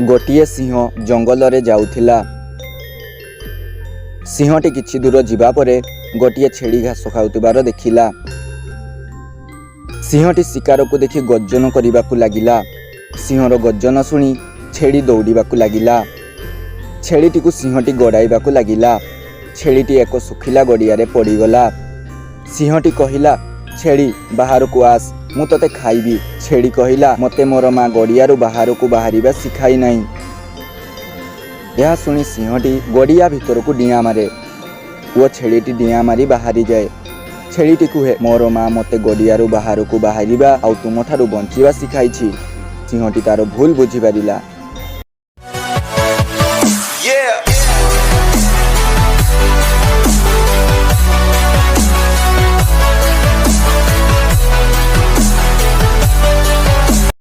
गोटिए सिंह जंगल रे जाउथिला। सिंहटी किछि दूर जिबा परे गोटिए छेड़ी घास खाउतिबार देखिला। सिंहटी शिकार को देखि गर्जन करबाकू लागिला। सिंहर गर्जन शुणी छेड़ी दौड़ाकू लागिला। छेड़ीटी को सिंहटी गड़ाइबाकू लागिला। छेड़ीटी एक सुखिला गड़िया रे पड़ीगला। सिंहटी कहिला, छेड़ी बाहर को आस, मु तते खाइबी। छेड़ी कहिला, मते मोर माँ गड़ियारू बाहर को बाहरिबा शिखाई नहीं। यह शुणी सिंहटी गड़िया भितर को डिया मारे। वो छेड़ीटी डिया मारी बाहरी जाए। छेड़ीटी कहे, मोर माँ मते गड़ियारू बाहर को बाहरिबा आउ तुम ठारू बंचिबा शिखाइछि। सिंहटी तार भूल बुझी पारिला।